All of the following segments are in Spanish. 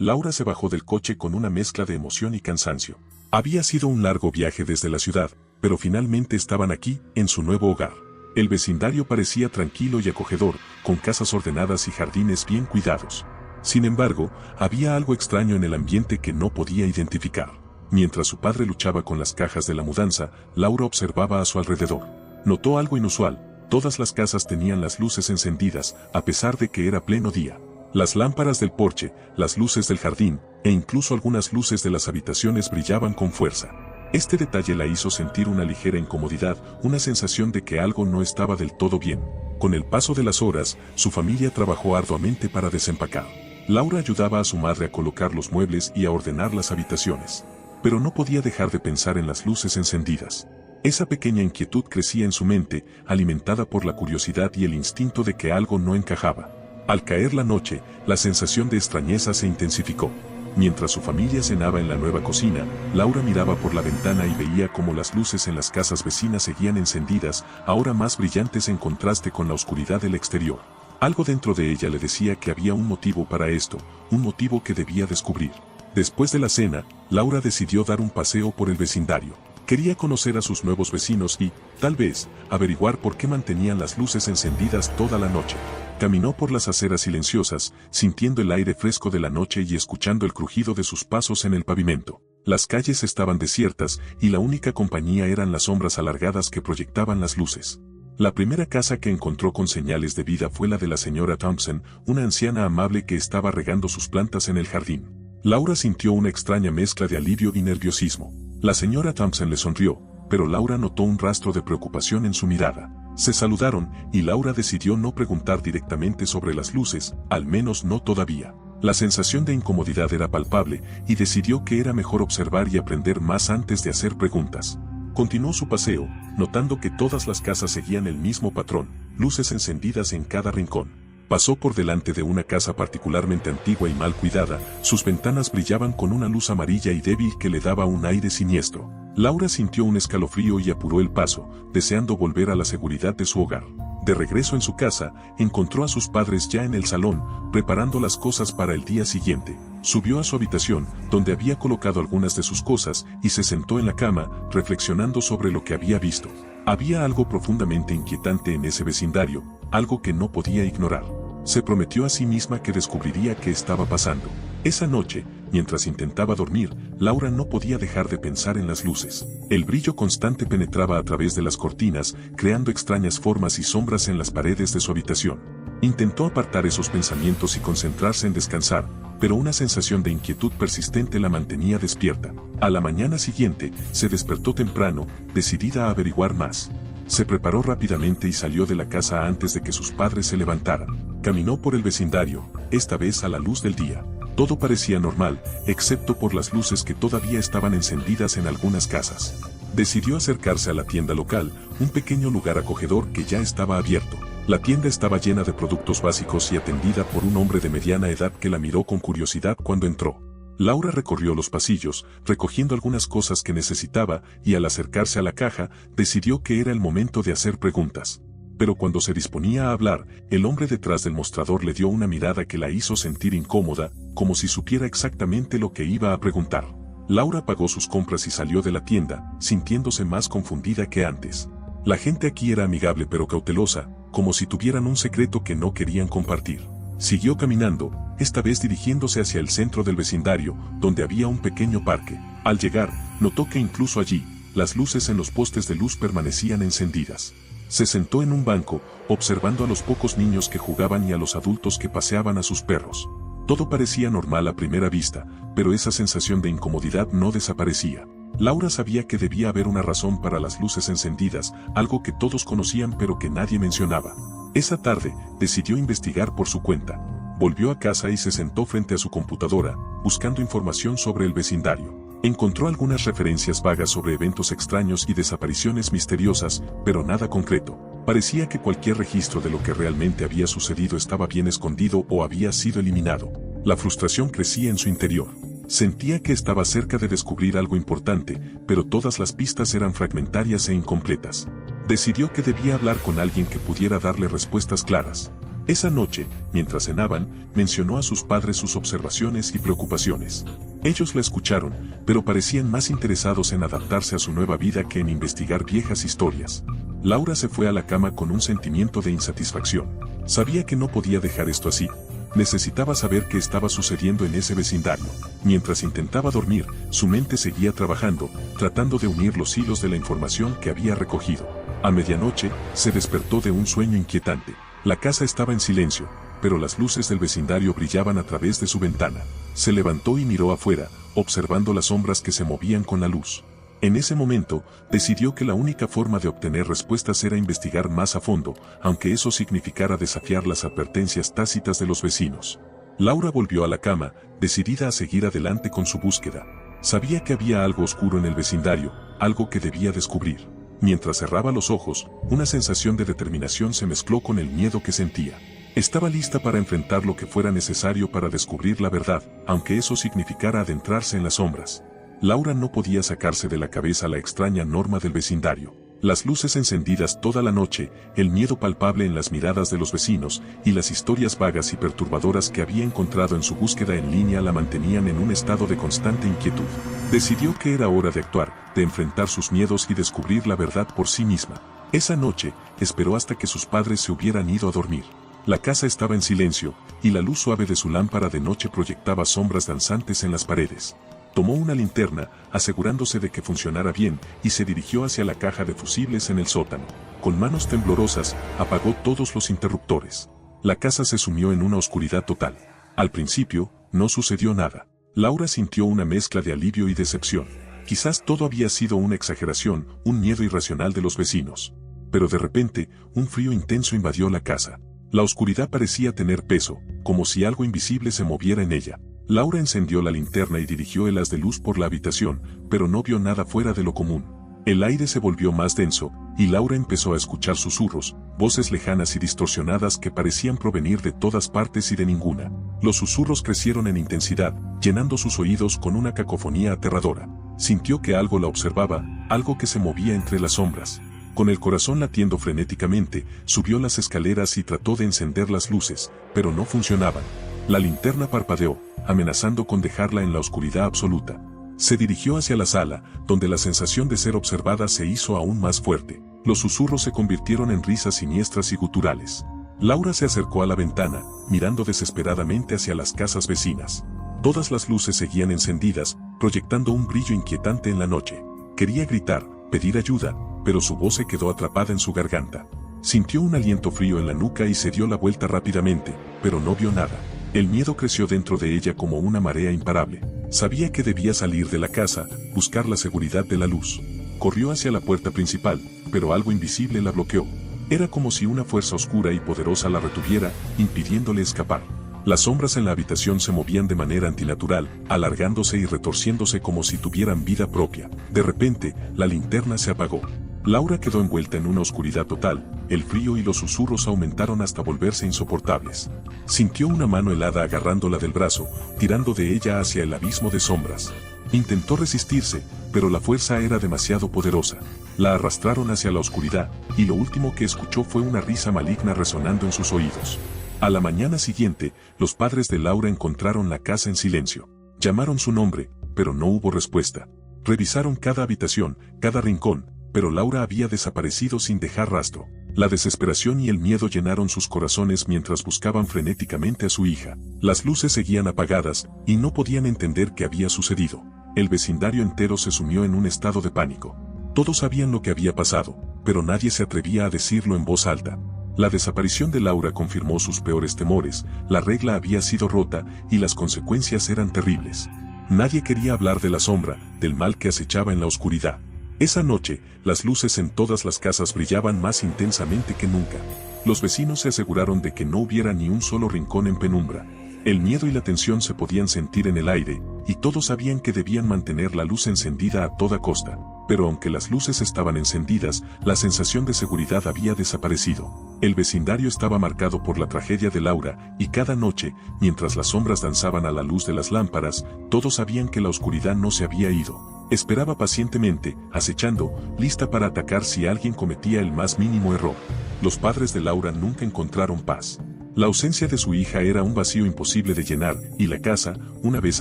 Laura se bajó del coche con una mezcla de emoción y cansancio. Había sido un largo viaje desde la ciudad, pero finalmente estaban aquí, en su nuevo hogar. El vecindario parecía tranquilo y acogedor, con casas ordenadas y jardines bien cuidados. Sin embargo, había algo extraño en el ambiente que no podía identificar. Mientras su padre luchaba con las cajas de la mudanza, Laura observaba a su alrededor. Notó algo inusual: todas las casas tenían las luces encendidas, a pesar de que era pleno día. Las lámparas del porche, las luces del jardín, e incluso algunas luces de las habitaciones brillaban con fuerza. Este detalle la hizo sentir una ligera incomodidad, una sensación de que algo no estaba del todo bien. Con el paso de las horas, su familia trabajó arduamente para desempacar. Laura ayudaba a su madre a colocar los muebles y a ordenar las habitaciones. Pero no podía dejar de pensar en las luces encendidas. Esa pequeña inquietud crecía en su mente, alimentada por la curiosidad y el instinto de que algo no encajaba. Al caer la noche, la sensación de extrañeza se intensificó. Mientras su familia cenaba en la nueva cocina, Laura miraba por la ventana y veía cómo las luces en las casas vecinas seguían encendidas, ahora más brillantes en contraste con la oscuridad del exterior. Algo dentro de ella le decía que había un motivo para esto, un motivo que debía descubrir. Después de la cena, Laura decidió dar un paseo por el vecindario. Quería conocer a sus nuevos vecinos y, tal vez, averiguar por qué mantenían las luces encendidas toda la noche. Caminó por las aceras silenciosas, sintiendo el aire fresco de la noche y escuchando el crujido de sus pasos en el pavimento. Las calles estaban desiertas y la única compañía eran las sombras alargadas que proyectaban las luces. La primera casa que encontró con señales de vida fue la de la señora Thompson, una anciana amable que estaba regando sus plantas en el jardín. Laura sintió una extraña mezcla de alivio y nerviosismo. La señora Thompson le sonrió, pero Laura notó un rastro de preocupación en su mirada. Se saludaron, y Laura decidió no preguntar directamente sobre las luces, al menos no todavía. La sensación de incomodidad era palpable, y decidió que era mejor observar y aprender más antes de hacer preguntas. Continuó su paseo, notando que todas las casas seguían el mismo patrón, luces encendidas en cada rincón. Pasó por delante de una casa particularmente antigua y mal cuidada, sus ventanas brillaban con una luz amarilla y débil que le daba un aire siniestro. Laura sintió un escalofrío y apuró el paso, deseando volver a la seguridad de su hogar. De regreso en su casa, encontró a sus padres ya en el salón, preparando las cosas para el día siguiente. Subió a su habitación, donde había colocado algunas de sus cosas, y se sentó en la cama, reflexionando sobre lo que había visto. Había algo profundamente inquietante en ese vecindario, algo que no podía ignorar. Se prometió a sí misma que descubriría qué estaba pasando. Esa noche, mientras intentaba dormir, Laura no podía dejar de pensar en las luces. El brillo constante penetraba a través de las cortinas, creando extrañas formas y sombras en las paredes de su habitación. Intentó apartar esos pensamientos y concentrarse en descansar, pero una sensación de inquietud persistente la mantenía despierta. A la mañana siguiente, se despertó temprano, decidida a averiguar más. Se preparó rápidamente y salió de la casa antes de que sus padres se levantaran. Caminó por el vecindario, esta vez a la luz del día. Todo parecía normal, excepto por las luces que todavía estaban encendidas en algunas casas. Decidió acercarse a la tienda local, un pequeño lugar acogedor que ya estaba abierto. La tienda estaba llena de productos básicos y atendida por un hombre de mediana edad que la miró con curiosidad cuando entró. Laura recorrió los pasillos, recogiendo algunas cosas que necesitaba, y al acercarse a la caja, decidió que era el momento de hacer preguntas. Pero cuando se disponía a hablar, el hombre detrás del mostrador le dio una mirada que la hizo sentir incómoda, como si supiera exactamente lo que iba a preguntar. Laura pagó sus compras y salió de la tienda, sintiéndose más confundida que antes. La gente aquí era amigable pero cautelosa, como si tuvieran un secreto que no querían compartir. Siguió caminando, esta vez dirigiéndose hacia el centro del vecindario, donde había un pequeño parque. Al llegar, notó que incluso allí, las luces en los postes de luz permanecían encendidas. Se sentó en un banco, observando a los pocos niños que jugaban y a los adultos que paseaban a sus perros. Todo parecía normal a primera vista, pero esa sensación de incomodidad no desaparecía. Laura sabía que debía haber una razón para las luces encendidas, algo que todos conocían pero que nadie mencionaba. Esa tarde, decidió investigar por su cuenta. Volvió a casa y se sentó frente a su computadora, buscando información sobre el vecindario. Encontró algunas referencias vagas sobre eventos extraños y desapariciones misteriosas, pero nada concreto. Parecía que cualquier registro de lo que realmente había sucedido estaba bien escondido o había sido eliminado. La frustración crecía en su interior. Sentía que estaba cerca de descubrir algo importante, pero todas las pistas eran fragmentarias e incompletas. Decidió que debía hablar con alguien que pudiera darle respuestas claras. Esa noche, mientras cenaban, mencionó a sus padres sus observaciones y preocupaciones. Ellos la escucharon, pero parecían más interesados en adaptarse a su nueva vida que en investigar viejas historias. Laura se fue a la cama con un sentimiento de insatisfacción. Sabía que no podía dejar esto así. Necesitaba saber qué estaba sucediendo en ese vecindario. Mientras intentaba dormir, su mente seguía trabajando, tratando de unir los hilos de la información que había recogido. A medianoche, se despertó de un sueño inquietante. La casa estaba en silencio, pero las luces del vecindario brillaban a través de su ventana. Se levantó y miró afuera, observando las sombras que se movían con la luz. En ese momento, decidió que la única forma de obtener respuestas era investigar más a fondo, aunque eso significara desafiar las advertencias tácitas de los vecinos. Laura volvió a la cama, decidida a seguir adelante con su búsqueda. Sabía que había algo oscuro en el vecindario, algo que debía descubrir. Mientras cerraba los ojos, una sensación de determinación se mezcló con el miedo que sentía. Estaba lista para enfrentar lo que fuera necesario para descubrir la verdad, aunque eso significara adentrarse en las sombras. Laura no podía sacarse de la cabeza la extraña norma del vecindario. Las luces encendidas toda la noche, el miedo palpable en las miradas de los vecinos, y las historias vagas y perturbadoras que había encontrado en su búsqueda en línea la mantenían en un estado de constante inquietud. Decidió que era hora de actuar, de enfrentar sus miedos y descubrir la verdad por sí misma. Esa noche, esperó hasta que sus padres se hubieran ido a dormir. La casa estaba en silencio, y la luz suave de su lámpara de noche proyectaba sombras danzantes en las paredes. Tomó una linterna, asegurándose de que funcionara bien, y se dirigió hacia la caja de fusibles en el sótano. Con manos temblorosas, apagó todos los interruptores. La casa se sumió en una oscuridad total. Al principio, no sucedió nada. Laura sintió una mezcla de alivio y decepción. Quizás todo había sido una exageración, un miedo irracional de los vecinos. Pero de repente, un frío intenso invadió la casa. La oscuridad parecía tener peso, como si algo invisible se moviera en ella. Laura encendió la linterna y dirigió el haz de luz por la habitación, pero no vio nada fuera de lo común. El aire se volvió más denso, y Laura empezó a escuchar susurros, voces lejanas y distorsionadas que parecían provenir de todas partes y de ninguna. Los susurros crecieron en intensidad, llenando sus oídos con una cacofonía aterradora. Sintió que algo la observaba, algo que se movía entre las sombras. Con el corazón latiendo frenéticamente, subió las escaleras y trató de encender las luces, pero no funcionaban. La linterna parpadeó, amenazando con dejarla en la oscuridad absoluta. Se dirigió hacia la sala, donde la sensación de ser observada se hizo aún más fuerte. Los susurros se convirtieron en risas siniestras y guturales. Laura se acercó a la ventana, mirando desesperadamente hacia las casas vecinas. Todas las luces seguían encendidas, proyectando un brillo inquietante en la noche. Quería gritar, pedir ayuda, pero su voz se quedó atrapada en su garganta. Sintió un aliento frío en la nuca y se dio la vuelta rápidamente, pero no vio nada. El miedo creció dentro de ella como una marea imparable. Sabía que debía salir de la casa, buscar la seguridad de la luz. Corrió hacia la puerta principal, pero algo invisible la bloqueó. Era como si una fuerza oscura y poderosa la retuviera, impidiéndole escapar. Las sombras en la habitación se movían de manera antinatural, alargándose y retorciéndose como si tuvieran vida propia. De repente, la linterna se apagó. Laura quedó envuelta en una oscuridad total, el frío y los susurros aumentaron hasta volverse insoportables. Sintió una mano helada agarrándola del brazo, tirando de ella hacia el abismo de sombras. Intentó resistirse, pero la fuerza era demasiado poderosa. La arrastraron hacia la oscuridad, y lo último que escuchó fue una risa maligna resonando en sus oídos. A la mañana siguiente, los padres de Laura encontraron la casa en silencio. Llamaron su nombre, pero no hubo respuesta. Revisaron cada habitación, cada rincón, pero Laura había desaparecido sin dejar rastro. La desesperación y el miedo llenaron sus corazones mientras buscaban frenéticamente a su hija. Las luces seguían apagadas, y no podían entender qué había sucedido. El vecindario entero se sumió en un estado de pánico. Todos sabían lo que había pasado, pero nadie se atrevía a decirlo en voz alta. La desaparición de Laura confirmó sus peores temores, la regla había sido rota, y las consecuencias eran terribles. Nadie quería hablar de la sombra, del mal que acechaba en la oscuridad. Esa noche, las luces en todas las casas brillaban más intensamente que nunca. Los vecinos se aseguraron de que no hubiera ni un solo rincón en penumbra. El miedo y la tensión se podían sentir en el aire, y todos sabían que debían mantener la luz encendida a toda costa. Pero aunque las luces estaban encendidas, la sensación de seguridad había desaparecido. El vecindario estaba marcado por la tragedia de Laura, y cada noche, mientras las sombras danzaban a la luz de las lámparas, todos sabían que la oscuridad no se había ido. Esperaba pacientemente, acechando, lista para atacar si alguien cometía el más mínimo error. Los padres de Laura nunca encontraron paz. La ausencia de su hija era un vacío imposible de llenar, y la casa, una vez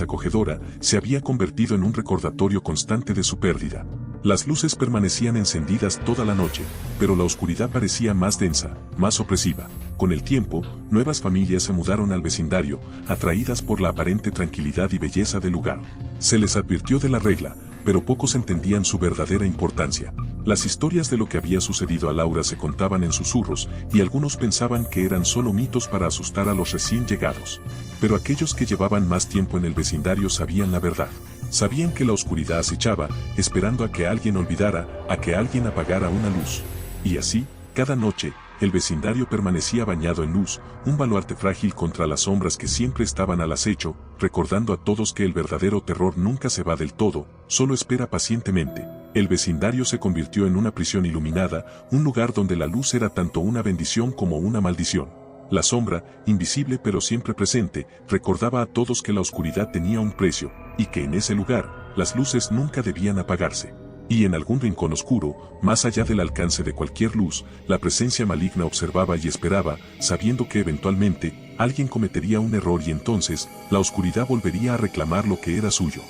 acogedora, se había convertido en un recordatorio constante de su pérdida. Las luces permanecían encendidas toda la noche, pero la oscuridad parecía más densa, más opresiva. Con el tiempo, nuevas familias se mudaron al vecindario, atraídas por la aparente tranquilidad y belleza del lugar. Se les advirtió de la regla, pero pocos entendían su verdadera importancia. Las historias de lo que había sucedido a Laura se contaban en susurros, y algunos pensaban que eran solo mitos para asustar a los recién llegados. Pero aquellos que llevaban más tiempo en el vecindario sabían la verdad. Sabían que la oscuridad acechaba, esperando a que alguien olvidara, a que alguien apagara una luz. Y así, cada noche, el vecindario permanecía bañado en luz, un baluarte frágil contra las sombras que siempre estaban al acecho, recordando a todos que el verdadero terror nunca se va del todo, solo espera pacientemente. El vecindario se convirtió en una prisión iluminada, un lugar donde la luz era tanto una bendición como una maldición. La sombra, invisible pero siempre presente, recordaba a todos que la oscuridad tenía un precio, y que en ese lugar, las luces nunca debían apagarse. Y en algún rincón oscuro, más allá del alcance de cualquier luz, la presencia maligna observaba y esperaba, sabiendo que eventualmente, alguien cometería un error y entonces, la oscuridad volvería a reclamar lo que era suyo.